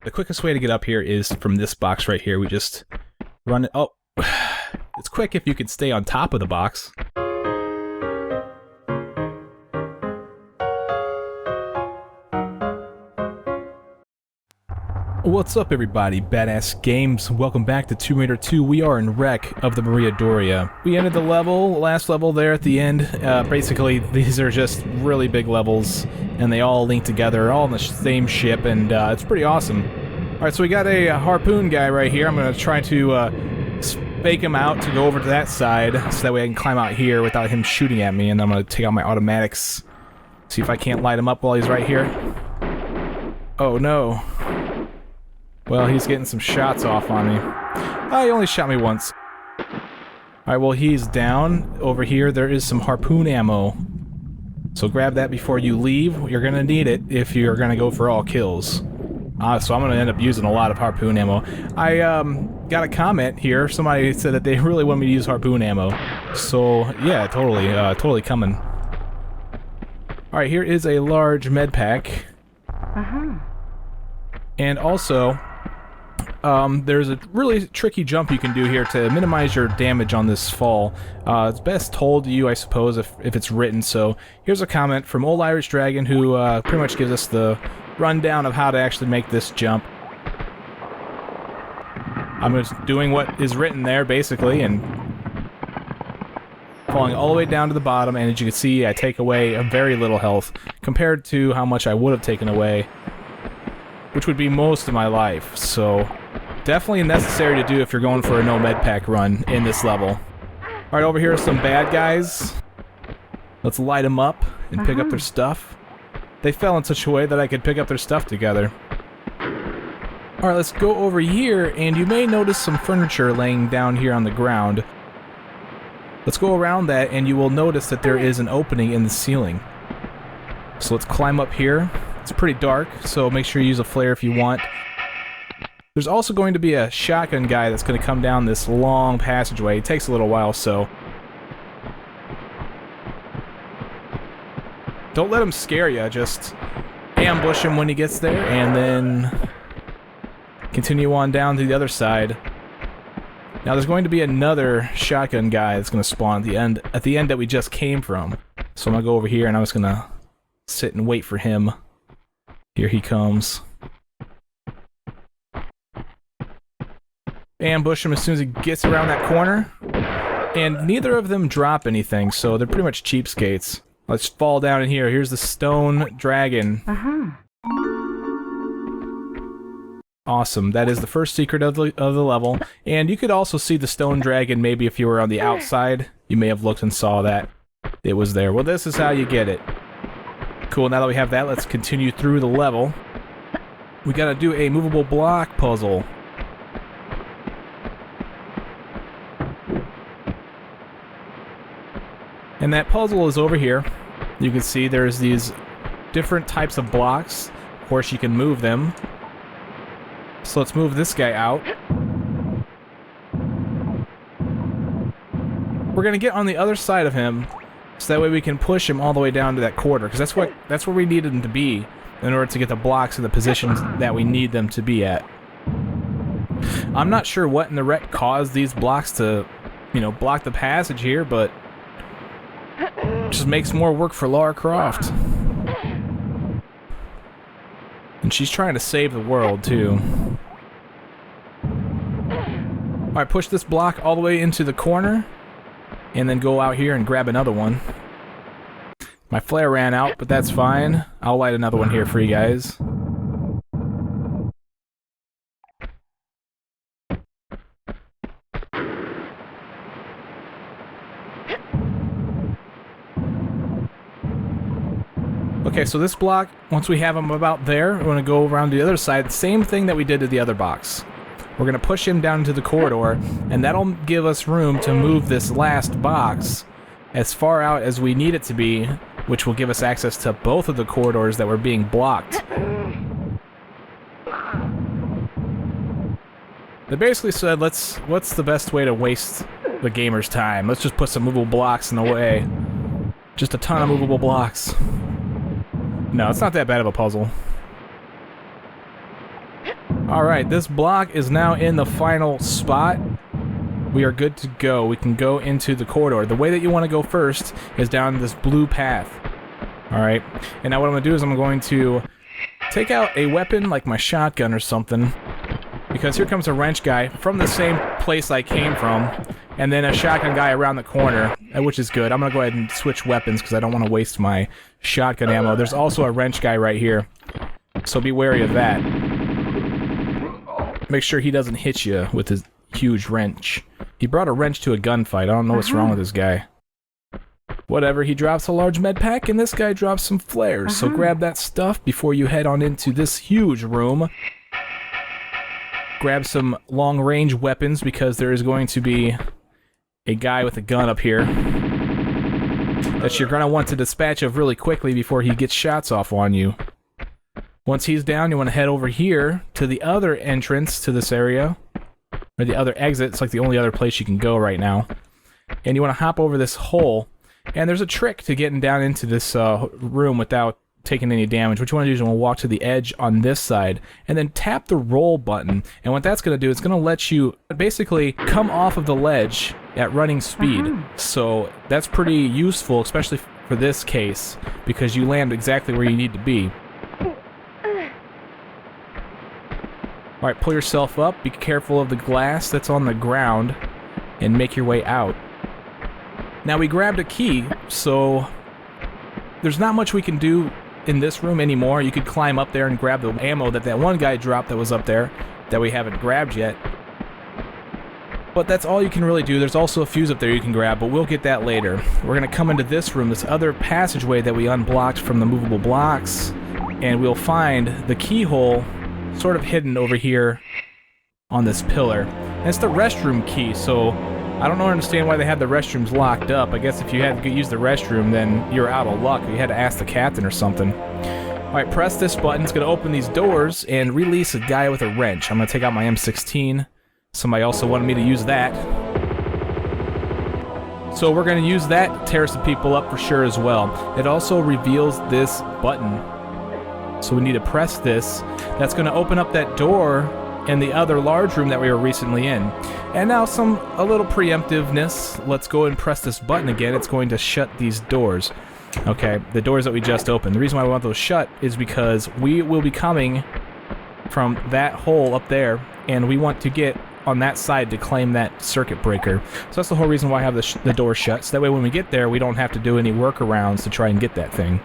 The quickest way to get up here is from this box right here. We just run it. Oh, it's quick if you could stay on top of the box. What's up, everybody? Badass Games. Welcome back to Tomb Raider 2. We are in Wreck of the Maria Doria. We ended the last level there at the end. Basically, these are just really big levels, and they all link together, all on the same ship, and it's pretty awesome. Alright, so we got a harpoon guy right here. I'm going to try to fake him out to go over to that side, so that way I can climb out here without him shooting at me, and I'm going to take out my automatics. See if I can't light him up while he's right here. Oh no. Well, he's getting some shots off on me. Oh, he only shot me once. Alright, well, he's down. Over here, there is some harpoon ammo. So grab that before you leave. You're gonna need it if you're gonna go for all kills. So I'm gonna end up using a lot of harpoon ammo. I got a comment here. Somebody said that they really want me to use harpoon ammo. So, yeah, totally coming. Alright, here is a large med pack. And also, there's a really tricky jump you can do here to minimize your damage on this fall. It's best told to you, I suppose, if it's written. So here's a comment from Old Irish Dragon, who pretty much gives us the rundown of how to actually make this jump. I'm just doing what is written there, basically, and falling all the way down to the bottom, and as you can see, I take away a very little health compared to how much I would have taken away, which would be most of my life. So definitely necessary to do if you're going for a no med pack run in this level. Alright, over here are some bad guys. Let's light them up and pick up their stuff. They fell in such a way that I could pick up their stuff together. Alright, let's go over here, and you may notice some furniture laying down here on the ground. Let's go around that, and you will notice that there is an opening in the ceiling. So let's climb up here. It's pretty dark, so make sure you use a flare if you want. There's also going to be a shotgun guy that's going to come down this long passageway. It takes a little while, so don't let him scare you. Just ambush him when he gets there, and then continue on down to the other side. Now there's going to be another shotgun guy that's going to spawn at the end that we just came from. So I'm going to go over here, and I'm just going to sit and wait for him. Here he comes. Ambush him as soon as he gets around that corner. And neither of them drop anything, so they're pretty much cheapskates. Let's fall down in here. Here's the stone dragon. Awesome. That is the first secret of the level. And you could also see the stone dragon maybe if you were on the outside. You may have looked and saw that it was there. Well, this is how you get it. Cool, now that we have that, let's continue through the level. We gotta do a movable block puzzle. And that puzzle is over here. You can see there's these different types of blocks. Of course, you can move them. So let's move this guy out. We're gonna get on the other side of him, so that way we can push him all the way down to that corner, because that's where we needed him to be in order to get the blocks in the positions that we need them to be at. I'm not sure what in the wreck caused these blocks to, block the passage here, but it just makes more work for Lara Croft. And she's trying to save the world, too. Alright, push this block all the way into the corner, and then go out here and grab another one. My flare ran out, but that's fine. I'll light another one here for you guys. Okay, so this block, once we have them about there, we're going to go around the other side. Same thing that we did to the other box. We're going to push him down into the corridor, and that'll give us room to move this last box as far out as we need it to be, which will give us access to both of the corridors that were being blocked. They basically said, what's the best way to waste the gamer's time? Let's just put some movable blocks in the way. Just a ton of movable blocks. No, it's not that bad of a puzzle. Alright, this block is now in the final spot. We are good to go. We can go into the corridor. The way that you want to go first is down this blue path. Alright, and now what I'm going to do is I'm going to take out a weapon like my shotgun or something, because here comes a wrench guy from the same place I came from, and then a shotgun guy around the corner, which is good. I'm going to go ahead and switch weapons because I don't want to waste my shotgun ammo. There's also a wrench guy right here, so be wary of that. Make sure he doesn't hit you with his huge wrench. He brought a wrench to a gunfight. I don't know what's wrong with this guy. Whatever, he drops a large med pack, and this guy drops some flares. So grab that stuff before you head on into this huge room. Grab some long-range weapons, because there is going to be a guy with a gun up here that you're going to want to dispatch of really quickly before he gets shots off on you. Once he's down, you want to head over here to the other entrance to this area, or the other exit. It's like the only other place you can go right now. And you want to hop over this hole. And there's a trick to getting down into this room without taking any damage. What you want to do is you want to walk to the edge on this side, and then tap the roll button. And what that's going to do, it's going to let you basically come off of the ledge at running speed. So that's pretty useful, especially for this case, because you land exactly where you need to be. Alright, pull yourself up, be careful of the glass that's on the ground, and make your way out. Now we grabbed a key, so there's not much we can do in this room anymore. You could climb up there and grab the ammo that one guy dropped that was up there that we haven't grabbed yet. But that's all you can really do. There's also a fuse up there you can grab, but we'll get that later. We're going to come into this room, this other passageway that we unblocked from the movable blocks, and we'll find the keyhole sort of hidden over here on this pillar. And it's the restroom key, so I don't understand why they had the restrooms locked up. I guess if you had to use the restroom, then you're out of luck. You had to ask the captain or something. Alright, press this button. It's going to open these doors and release a guy with a wrench. I'm going to take out my M16. Somebody also wanted me to use that. So we're going to use that to tear some people up for sure as well. It also reveals this button. So we need to press this. That's going to open up that door in the other large room that we were recently in. And now a little preemptiveness. Let's go and press this button again. It's going to shut these doors. Okay, the doors that we just opened. The reason why we want those shut is because we will be coming from that hole up there, and we want to get on that side to claim that circuit breaker. So that's the whole reason why I have the door shut. So that way when we get there, we don't have to do any workarounds to try and get that thing.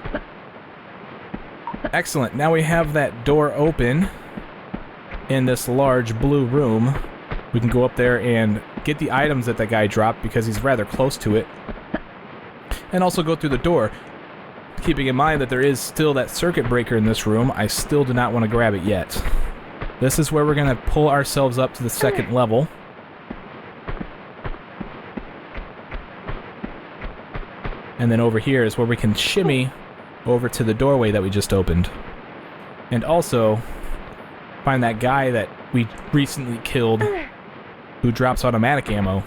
Excellent. Now we have that door open in this large blue room. We can go up there and get the items that guy dropped because he's rather close to it. And also go through the door. Keeping in mind that there is still that circuit breaker in this room, I still do not want to grab it yet. This is where we're going to pull ourselves up to the second level. And then over here is where we can shimmy over to the doorway that we just opened. And also find that guy that we recently killed who drops automatic ammo.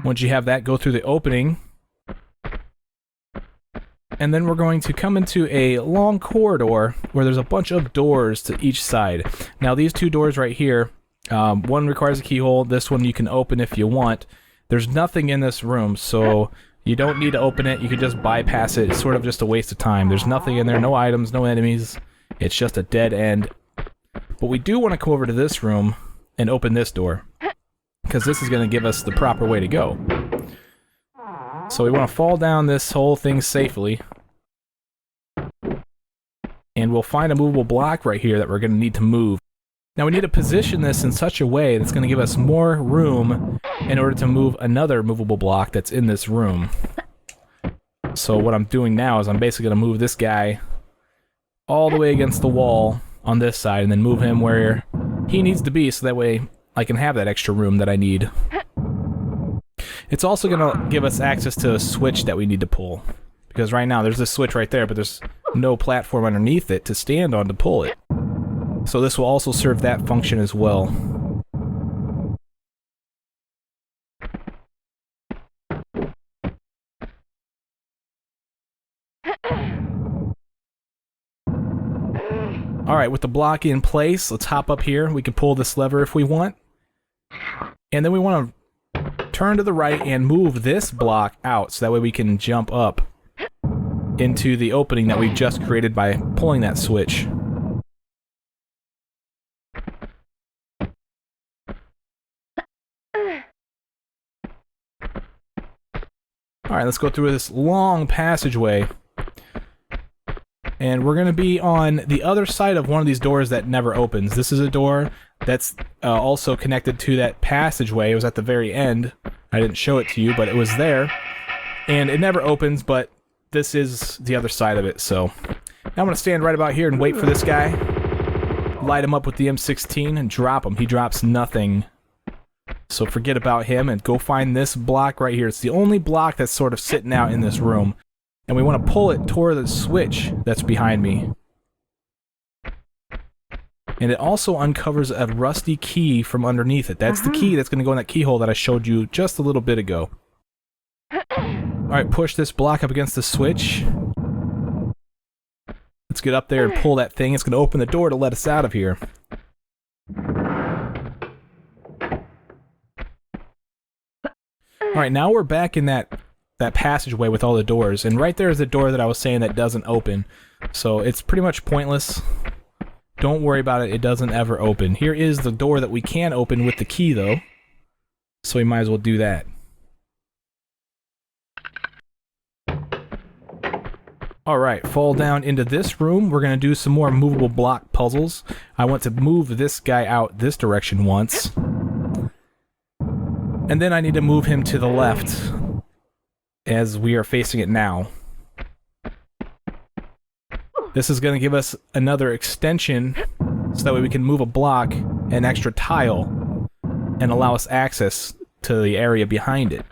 Once you have that, go through the opening. And then we're going to come into a long corridor where there's a bunch of doors to each side. Now these two doors right here, one requires a keyhole, this one you can open if you want. There's nothing in this room, so you don't need to open it, you can just bypass it. It's sort of just a waste of time. There's nothing in there, no items, no enemies. It's just a dead end. But we do want to come over to this room and open this door, because this is going to give us the proper way to go. So we want to fall down this whole thing safely. And we'll find a movable block right here that we're going to need to move. Now we need to position this in such a way that's going to give us more room in order to move another movable block that's in this room. So what I'm doing now is I'm basically going to move this guy all the way against the wall on this side and then move him where he needs to be so that way I can have that extra room that I need. It's also going to give us access to a switch that we need to pull. Because right now there's this switch right there, but there's no platform underneath it to stand on to pull it. So this will also serve that function as well. Alright, with the block in place, let's hop up here. We can pull this lever if we want. And then we want to turn to the right and move this block out, so that way we can jump up into the opening that we just created by pulling that switch. Alright, let's go through this long passageway. And we're going to be on the other side of one of these doors that never opens. This is a door that's also connected to that passageway. It was at the very end. I didn't show it to you, but it was there. And it never opens, but this is the other side of it. So now I'm going to stand right about here and wait for this guy. Light him up with the M16 and drop him. He drops nothing. So forget about him and go find this block right here. It's the only block that's sort of sitting out in this room. And we want to pull it toward the switch that's behind me. And it also uncovers a rusty key from underneath it. That's the key that's going to go in that keyhole that I showed you just a little bit ago. Alright, push this block up against the switch. Let's get up there and pull that thing. It's going to open the door to let us out of here. Alright, now we're back in that passageway with all the doors, and right there is the door that I was saying that doesn't open. So it's pretty much pointless. Don't worry about it, it doesn't ever open. Here is the door that we can open with the key though, so we might as well do that. Alright, fall down into this room. We're going to do some more movable block puzzles. I want to move this guy out this direction once. And then I need to move him to the left, as we are facing it now. This is going to give us another extension, so that way we can move a block, an extra tile, and allow us access to the area behind it.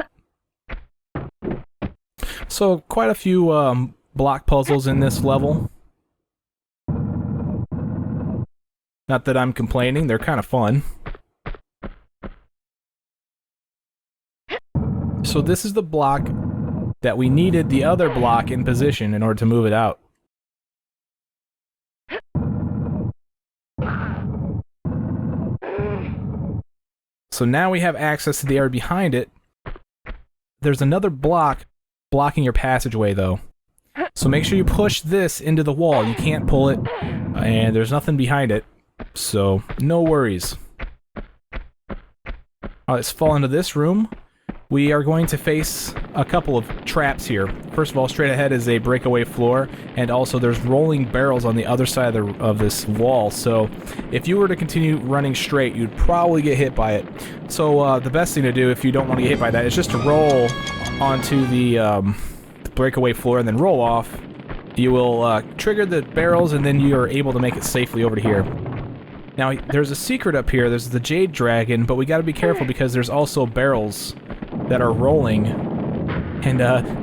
So, quite a few block puzzles in this level. Not that I'm complaining, they're kind of fun. So this is the block that we needed the other block in position in order to move it out. So now we have access to the area behind it. There's another block blocking your passageway though. So make sure you push this into the wall. You can't pull it, and there's nothing behind it. So no worries. Alright, let's fall into this room. We are going to face a couple of traps here. First of all, straight ahead is a breakaway floor, and also there's rolling barrels on the other side of this wall, so if you were to continue running straight, you'd probably get hit by it. So the best thing to do if you don't want to get hit by that is just to roll onto the breakaway floor and then roll off. You will trigger the barrels, and then you are able to make it safely over to here. Now, there's a secret up here. There's the Jade Dragon, but we gotta be careful because there's also barrels that are rolling, and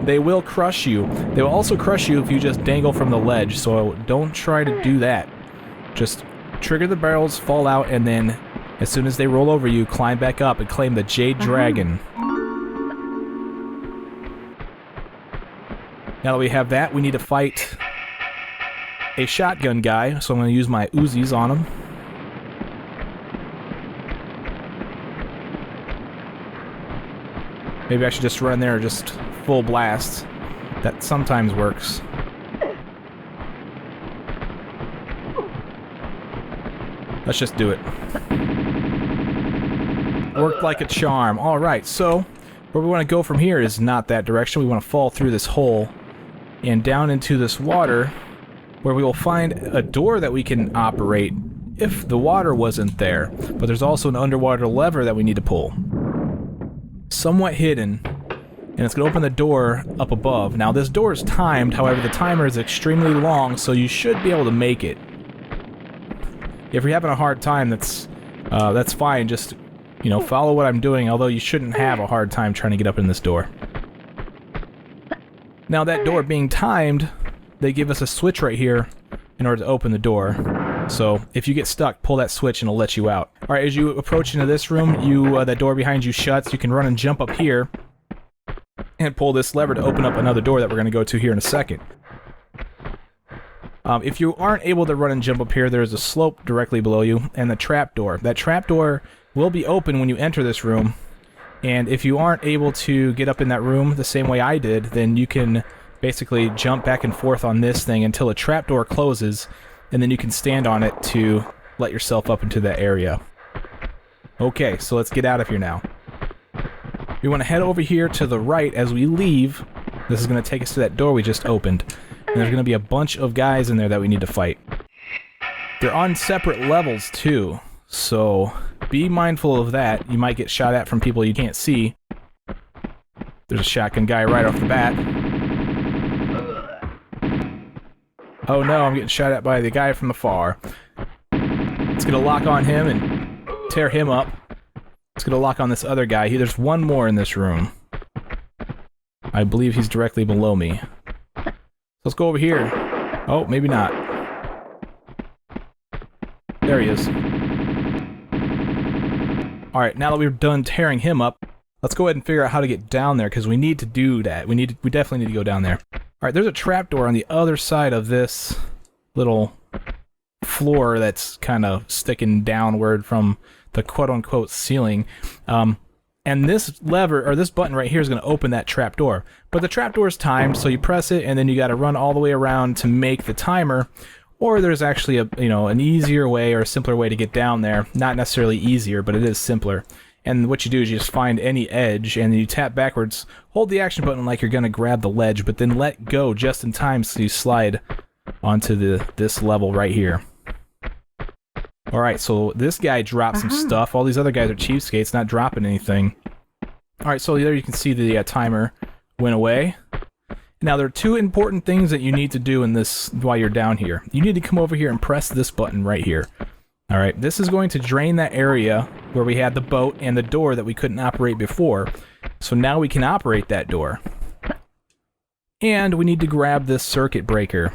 they will crush you. They will also crush you if you just dangle from the ledge, so don't try to do that. Just trigger the barrels, fall out, and then as soon as they roll over you, climb back up and claim the Jade Dragon. Now that we have that, we need to fight a shotgun guy, so I'm going to use my Uzis on him. Maybe I should just run there just full blast. That sometimes works. Let's just do it. Worked like a charm. Alright, so where we want to go from here is not that direction. We want to fall through this hole and down into this water, where we will find a door that we can operate if the water wasn't there. But there's also an underwater lever that we need to pull. Somewhat hidden, and it's going to open the door up above. Now this door is timed, however the timer is extremely long, so you should be able to make it. If you're having a hard time, that's fine. Just, you know, follow what I'm doing, although you shouldn't have a hard time trying to get up in this door. Now that door being timed, they give us a switch right here in order to open the door. So if you get stuck, pull that switch and it'll let you out. Alright, as you approach into this room, that door behind you shuts. You can run and jump up here and pull this lever to open up another door that we're going to go to here in a second. If you aren't able to run and jump up here, there's a slope directly below you, and the trapdoor. That trapdoor will be open when you enter this room, and if you aren't able to get up in that room the same way I did, then you can basically jump back and forth on this thing until a trapdoor closes, and then you can stand on it to let yourself up into that area. Okay, so let's get out of here now. We want to head over here to the right as we leave. This is going to take us to that door we just opened. And there's going to be a bunch of guys in there that we need to fight. They're on separate levels too, so be mindful of that. You might get shot at from people you can't see. There's a shotgun guy right off the bat. Oh no, I'm getting shot at by the guy from afar. It's going to lock on him and tear him up. It's going to lock on this other guy. There's one more in this room. I believe he's directly below me. Let's go over here. Oh, maybe not. There he is. Alright, now that we've done tearing him up, let's go ahead and figure out how to get down there, because we need to do that. We definitely need to go down there. Alright, there's a trapdoor on the other side of this little floor that's kind of sticking downward from the quote-unquote ceiling. And this lever, or this button right here, is going to open that trapdoor. But the trapdoor is timed, so you press it, and then you got to run all the way around to make the timer. Or there's actually a, an easier way or a simpler way to get down there. Not necessarily easier, but it is simpler. And what you do is you just find any edge, and then you tap backwards, hold the action button like you're going to grab the ledge, but then let go just in time so you slide onto this level right here. Alright, so this guy dropped some stuff. All these other guys are cheapskates, not dropping anything. Alright, so there you can see the timer went away. Now, there are two important things that you need to do in this while you're down here. You need to come over here and press this button right here. Alright, this is going to drain that area where we had the boat and the door that we couldn't operate before. So now we can operate that door. And we need to grab this circuit breaker.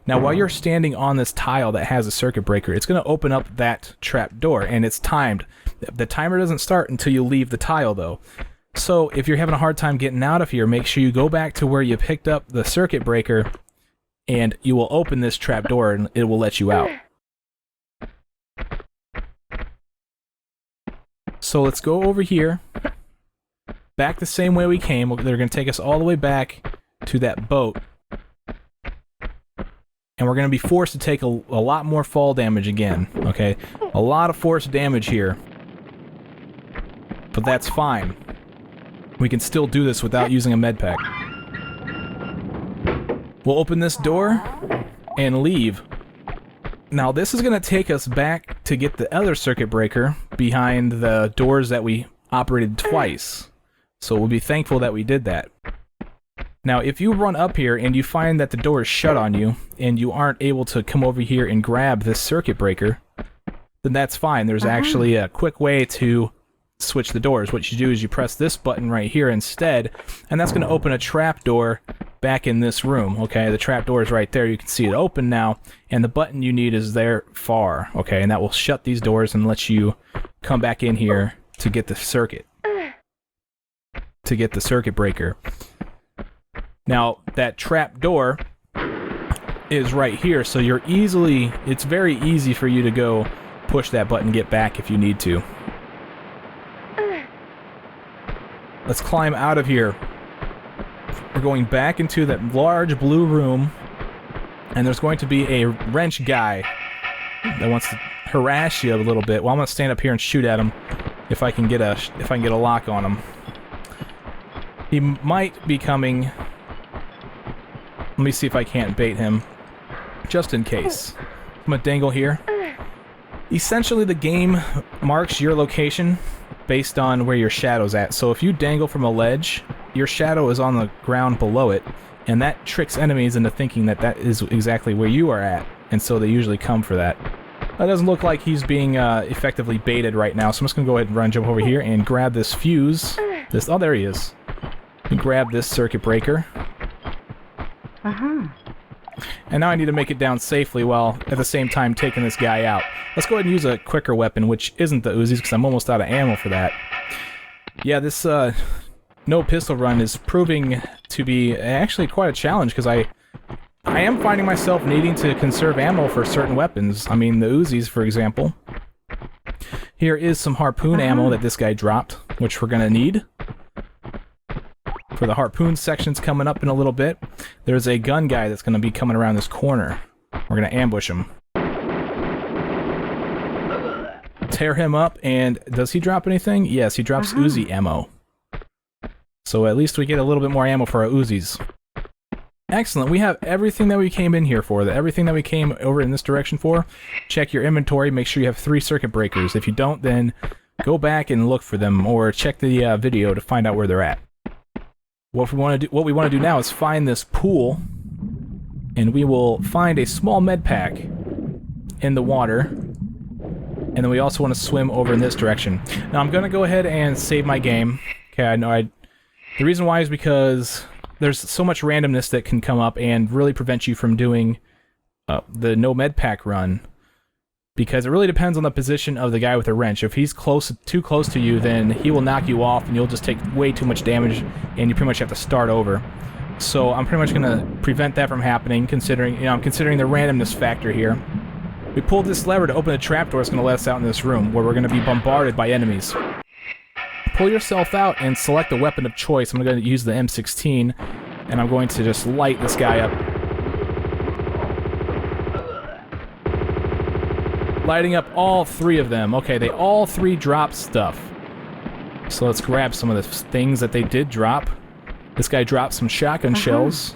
Now, while you're standing on this tile that has a circuit breaker, it's going to open up that trap door, and it's timed. The timer doesn't start until you leave the tile, though. So, if you're having a hard time getting out of here, make sure you go back to where you picked up the circuit breaker, and you will open this trap door, and it will let you out. So, let's go over here, back the same way we came. They're going to take us all the way back to that boat. And we're going to be forced to take a lot more fall damage again, okay? A lot of forced damage here. But that's fine. We can still do this without using a med pack. We'll open this door and leave. Now, this is going to take us back to get the other circuit breaker behind the doors that we operated twice. So we'll be thankful that we did that. Now, if you run up here and you find that the door is shut on you, and you aren't able to come over here and grab this circuit breaker, then that's fine. There's actually a quick way to switch the doors. What you do is you press this button right here instead, and that's going to open a trap door back in this room, okay? The trap door is right there. You can see it open now, and the button you need is there far, okay? And that will shut these doors and let you come back in here to get the circuit. To get the circuit breaker. Now, that trap door is right here, so it's very easy for you to go push that button and get back if you need to. Let's climb out of here. We're going back into that large blue room, and there's going to be a wrench guy that wants to harass you a little bit. Well, I'm going to stand up here and shoot at him if I can get a lock on him. He might be coming. Let me see if I can't bait him, just in case. I'm gonna dangle here. Essentially, the game marks your location based on where your shadow's at. So if you dangle from a ledge, your shadow is on the ground below it, and that tricks enemies into thinking that that is exactly where you are at, and so they usually come for that. That doesn't look like he's being effectively baited right now, so I'm just gonna go ahead and jump over here and grab this fuse. Oh, there he is. And grab this circuit breaker. And now I need to make it down safely while at the same time taking this guy out. Let's go ahead and use a quicker weapon, which isn't the Uzis, because I'm almost out of ammo for that. Yeah, this no pistol run is proving to be actually quite a challenge, because I I am finding myself needing to conserve ammo for certain weapons. I mean, the Uzis, for example. Here is some harpoon ammo that this guy dropped, which we're gonna need. For the harpoon sections coming up in a little bit, there's a gun guy that's gonna be coming around this corner. We're gonna ambush him. Tear him up, and does he drop anything? Yes, he drops UziAmmo. So at least we get a little bit more ammo for our Uzis. Excellent, we have everything that we came in here for, everything that we came over in this direction for. Check your inventory, make sure you have 3 circuit breakers. If you don't, then go back and look for them, or check the video to find out where they're at. What we want to do now is find this pool, and we will find a small med pack in the water, and then we also want to swim over in this direction. Now I'm going to go ahead and save my game. Okay, I know the reason why is because there's so much randomness that can come up and really prevent you from doing the no med pack run, because it really depends on the position of the guy with the wrench. If he's too close to you, then he will knock you off and you'll just take way too much damage and you pretty much have to start over. So I'm pretty much going to prevent that from happening, considering, I'm considering the randomness factor here. We pulled this lever to open a trapdoor that's going to let us out in this room, where we're going to be bombarded by enemies. Pull yourself out and select a weapon of choice. I'm going to use the M16, and I'm going to just light this guy up. Lighting up all 3 of them. Okay, they all 3 drop stuff. So let's grab some of the things that they did drop. This guy dropped some shotgun shells.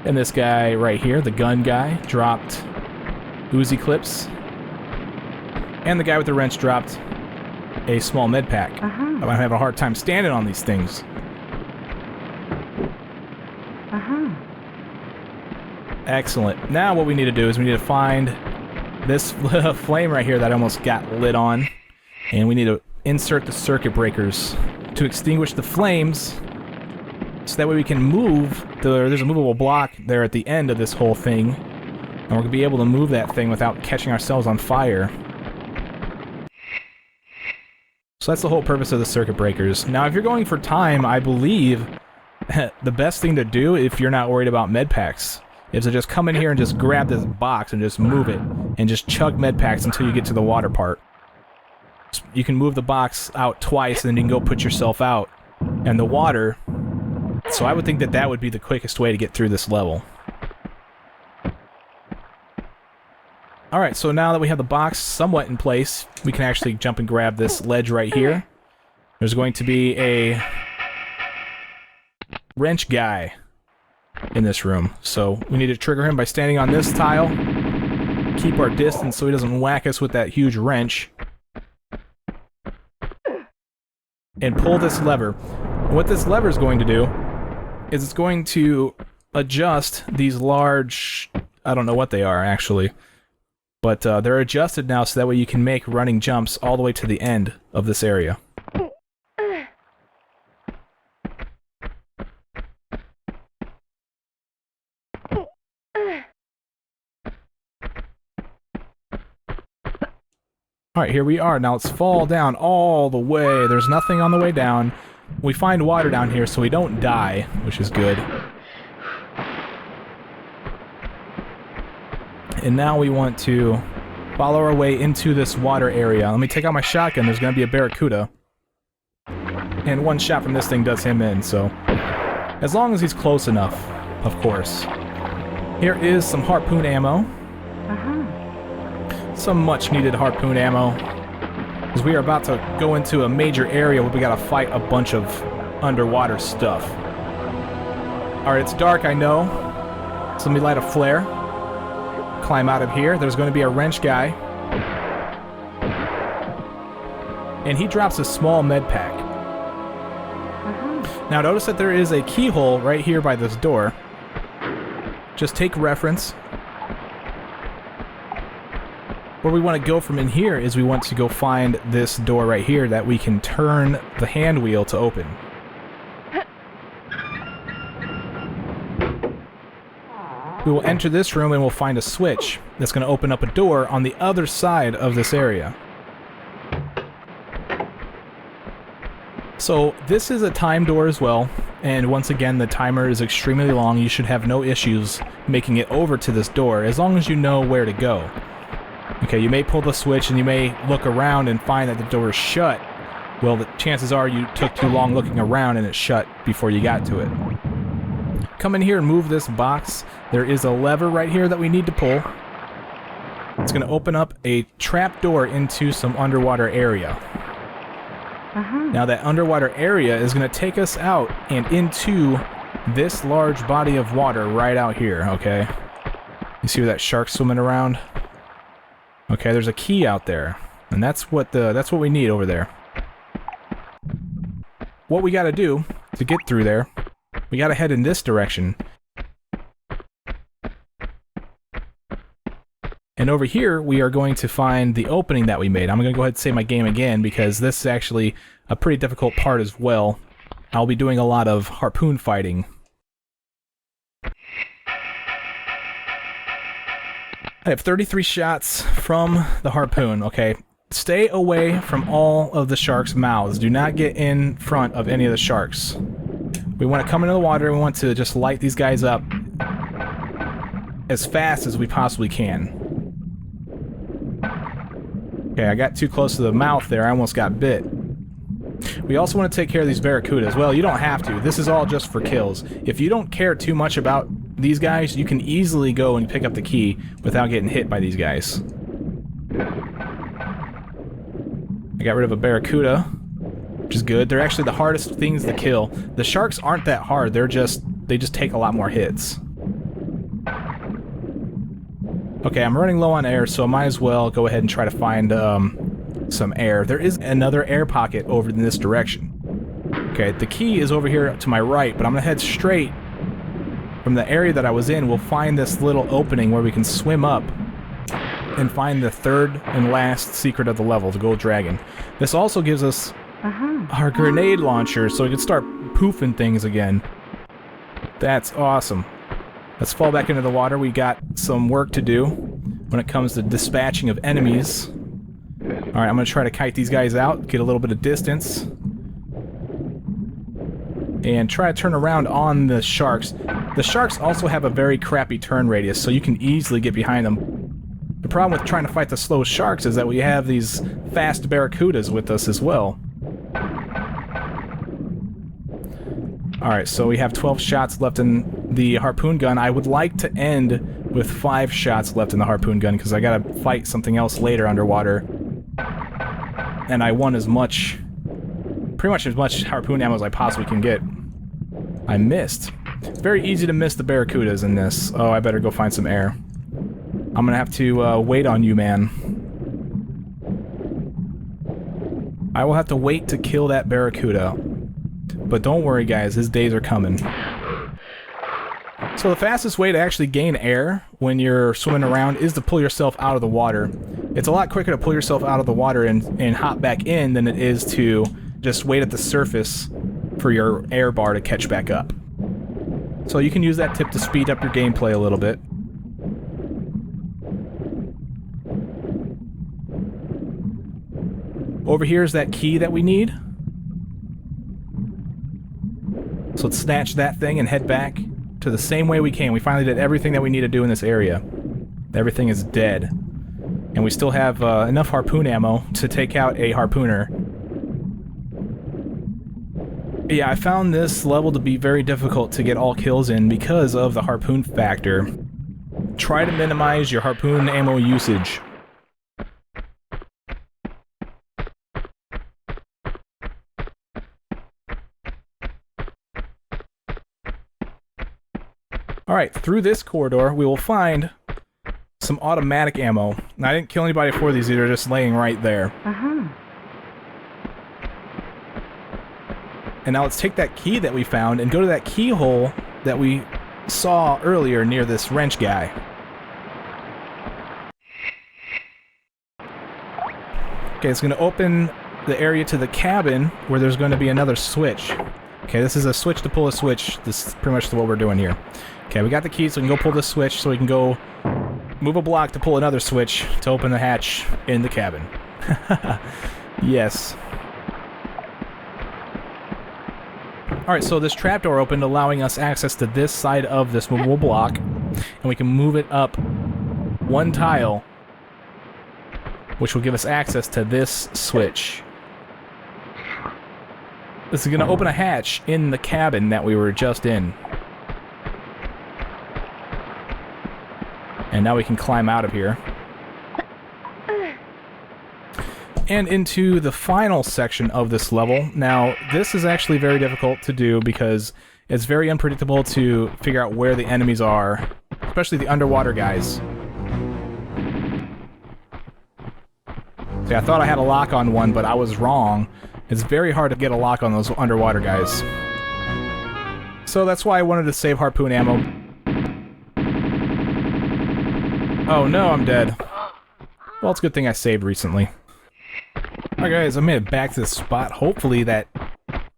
And this guy right here, the gun guy, dropped Uzi clips. And the guy with the wrench dropped a small med pack. I'm gonna have a hard time standing on these things. Excellent. Now what we need to do is we need to find this flame right here that almost got lit on, and we need to insert the circuit breakers to extinguish the flames, so that way we can move. There's a movable block there at the end of this whole thing, and we're gonna be able to move that thing without catching ourselves on fire. So that's the whole purpose of the circuit breakers. Now, if you're going for time, I believe the best thing to do, if you're not worried about med packs, is to just come in here and just grab this box and just move it, and just chug med packs until you get to the water part. You can move the box out twice, and then you can go put yourself out in the water. So I would think that that would be the quickest way to get through this level. Alright, so now that we have the box somewhat in place, we can actually jump and grab this ledge right here. There's going to be a wrench guy in this room, so we need to trigger him by standing on this tile. Keep our distance so he doesn't whack us with that huge wrench. And pull this lever. What this lever is going to do is it's going to adjust these large... I don't know what they are, actually. But they're adjusted now so that way you can make running jumps all the way to the end of this area. Alright, here we are. Now let's fall down all the way. There's nothing on the way down. We find water down here so we don't die, which is good. And now we want to follow our way into this water area. Let me take out my shotgun. There's going to be a barracuda. And one shot from this thing does him in, so... as long as he's close enough, of course. Here is some harpoon ammo. Some much-needed harpoon ammo. Because we are about to go into a major area where we gotta fight a bunch of underwater stuff. Alright, it's dark, I know. So let me light a flare. Climb out of here. There's going to be a wrench guy. And he drops a small med pack. Now notice that there is a keyhole right here by this door. Just take reference. Where we want to go from in here is we want to go find this door right here that we can turn the hand wheel to open. We will enter this room and we'll find a switch that's going to open up a door on the other side of this area. So this is a time door as well, and once again the timer is extremely long. You should have no issues making it over to this door as long as you know where to go. Okay, you may pull the switch and you may look around and find that the door is shut. Well, the chances are you took too long looking around and it shut before you got to it. Come in here and move this box. There is a lever right here that we need to pull. It's going to open up a trap door into some underwater area. Now that underwater area is going to take us out and into this large body of water right out here, okay? You see where that shark's swimming around? Okay, there's a key out there, and that's what we need over there. What we got to do to get through there, we got to head in this direction. And over here, we are going to find the opening that we made. I'm going to go ahead and save my game again because this is actually a pretty difficult part as well. I'll be doing a lot of harpoon fighting. I have 33 shots from the harpoon, okay? Stay away from all of the sharks' mouths. Do not get in front of any of the sharks. We want to come into the water, we want to just light these guys up as fast as we possibly can. Okay, I got too close to the mouth there, I almost got bit. We also want to take care of these barracudas. Well, you don't have to. This is all just for kills. If you don't care too much about these guys, you can easily go and pick up the key without getting hit by these guys. I got rid of a barracuda, which is good. They're actually the hardest things to kill. The sharks aren't that hard. They just take a lot more hits. Okay, I'm running low on air, so I might as well go ahead and try to find some air. There is another air pocket over in this direction. Okay, the key is over here to my right, but I'm gonna head straight from the area that I was in. We'll find this little opening where we can swim up and find the third and last secret of the level, the gold dragon. This also gives us our grenade launcher, so we can start poofing things again. That's awesome. Let's fall back into the water. We got some work to do when it comes to dispatching of enemies. Alright, I'm going to try to kite these guys out, get a little bit of distance, and try to turn around on the sharks. The sharks also have a very crappy turn radius, so you can easily get behind them. The problem with trying to fight the slow sharks is that we have these fast barracudas with us as well. Alright, so we have 12 shots left in the harpoon gun. I would like to end with 5 shots left in the harpoon gun because I gotta fight something else later underwater. And I want pretty much as much harpoon ammo as I possibly can get. I missed. It's very easy to miss the barracudas in this. Oh, I better go find some air. I'm gonna have to wait on you, man. I will have to wait to kill that barracuda. But don't worry, guys, his days are coming. So the fastest way to actually gain air when you're swimming around is to pull yourself out of the water. It's a lot quicker to pull yourself out of the water and hop back in than it is to just wait at the surface for your air bar to catch back up. So you can use that tip to speed up your gameplay a little bit. Over here is that key that we need. So let's snatch that thing and head back to the same way we came. We finally did everything that we need to do in this area. Everything is dead. And we still have enough harpoon ammo to take out a harpooner. Yeah, I found this level to be very difficult to get all kills in because of the harpoon factor. Try to minimize your harpoon ammo usage. Alright, through this corridor, we will find some automatic ammo. Now, I didn't kill anybody for these, they're just laying right there. And now let's take that key that we found and go to that keyhole that we saw earlier near this wrench guy. Okay, it's going to open the area to the cabin where there's going to be another switch. Okay, this is a switch to pull a switch. This is pretty much what we're doing here. Okay, we got the key so we can go pull this switch so we can go move a block to pull another switch to open the hatch in the cabin. Yes. Alright, so this trapdoor opened, allowing us access to this side of this movable block, and we can move it up one tile, which will give us access to this switch. This is going to open a hatch in the cabin that we were just in. And now we can climb out of here. And into the final section of this level. Now, this is actually very difficult to do because it's very unpredictable to figure out where the enemies are, especially the underwater guys. See, I thought I had a lock on one, but I was wrong. It's very hard to get a lock on those underwater guys. So that's why I wanted to save harpoon ammo. Oh no, I'm dead. Well, it's a good thing I saved recently. Alright guys, I made it back to the spot. Hopefully that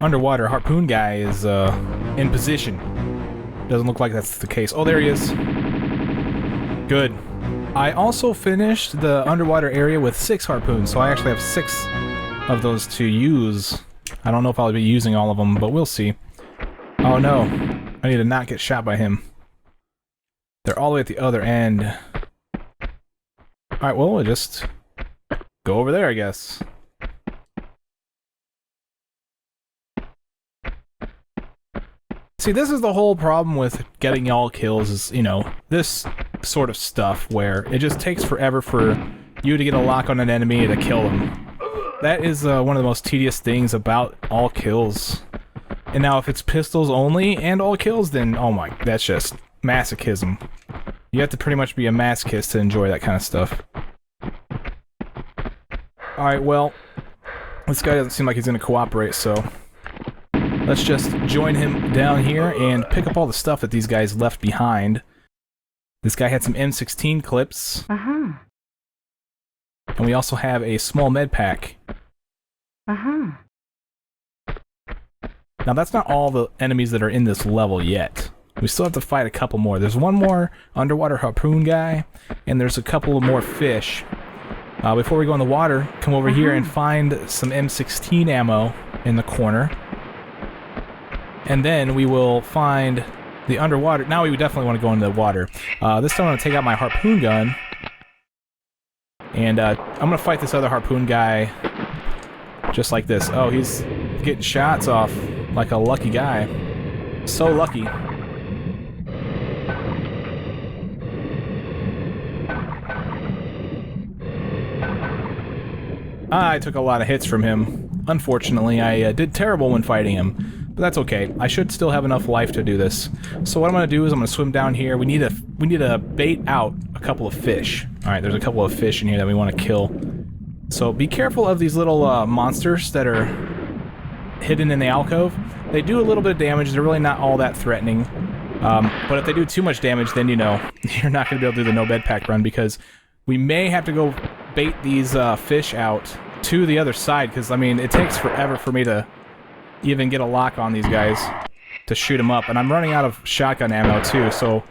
underwater harpoon guy is in position. Doesn't look like that's the case. Oh, there he is. Good. I also finished the underwater area with 6 harpoons, so I actually have 6 of those to use. I don't know if I'll be using all of them, but we'll see. Oh no, I need to not get shot by him. They're all the way at the other end. Alright, well, we'll just go over there, I guess. See, this is the whole problem with getting all kills is, you know, this sort of stuff where it just takes forever for you to get a lock on an enemy to kill them. That is one of the most tedious things about all kills. And now if it's pistols only and all kills, then oh my, that's just masochism. You have to pretty much be a masochist to enjoy that kind of stuff. Alright, well, this guy doesn't seem like he's going to cooperate, so let's just join him down here and pick up all the stuff that these guys left behind. This guy had some M16 clips. And we also have a small med pack. Now that's not all the enemies that are in this level yet. We still have to fight a couple more. There's one more underwater harpoon guy, and there's a couple of more fish. Before we go in the water, come over here and find some M16 ammo in the corner. And then we will find the underwater. Now we definitely want to go into the water. This time I'm going to take out my harpoon gun. And I'm going to fight this other harpoon guy just like this. Oh, he's getting shots off like a lucky guy. So lucky. I took a lot of hits from him. Unfortunately, I did terrible when fighting him. But that's okay. I should still have enough life to do this. So what I'm going to do is I'm going to swim down here. We need to bait out a couple of fish. Alright, there's a couple of fish in here that we want to kill. So be careful of these little monsters that are hidden in the alcove. They do a little bit of damage. They're really not all that threatening. But if they do too much damage, then you know, you're not going to be able to do the no bed pack run because we may have to go bait these fish out to the other side because, I mean, it takes forever for me to even get a lock on these guys to shoot them up. And I'm running out of shotgun ammo too, so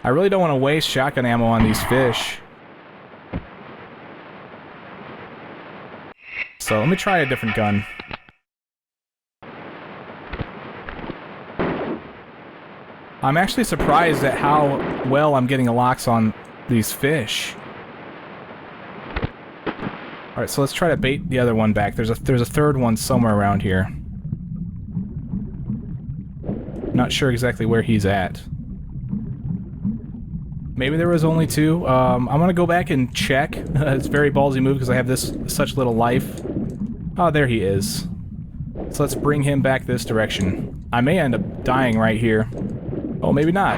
I really don't want to waste shotgun ammo on these fish. So let me try a different gun. I'm actually surprised at how well I'm getting the locks on these fish. Alright, so let's try to bait the other one back. There's a third one somewhere around here. Not sure exactly where he's at. Maybe there was only 2. I'm gonna go back and check. It's a very ballsy move because I have such little life. Oh, there he is. So let's bring him back this direction. I may end up dying right here. Oh, maybe not.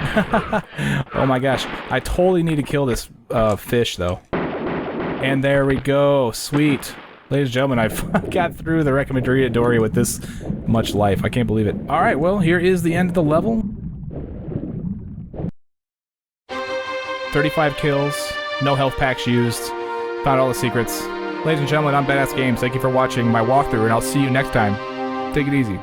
Oh my gosh. I totally need to kill this fish, though. And there we go. Sweet. Ladies and gentlemen, I've got through the recommendatory Doria with this much life. I can't believe it. Alright, well, here is the end of the level. 35 kills, no health packs used, found all the secrets. Ladies and gentlemen, I'm badassgamez. Thank you for watching my walkthrough, and I'll see you next time. Take it easy.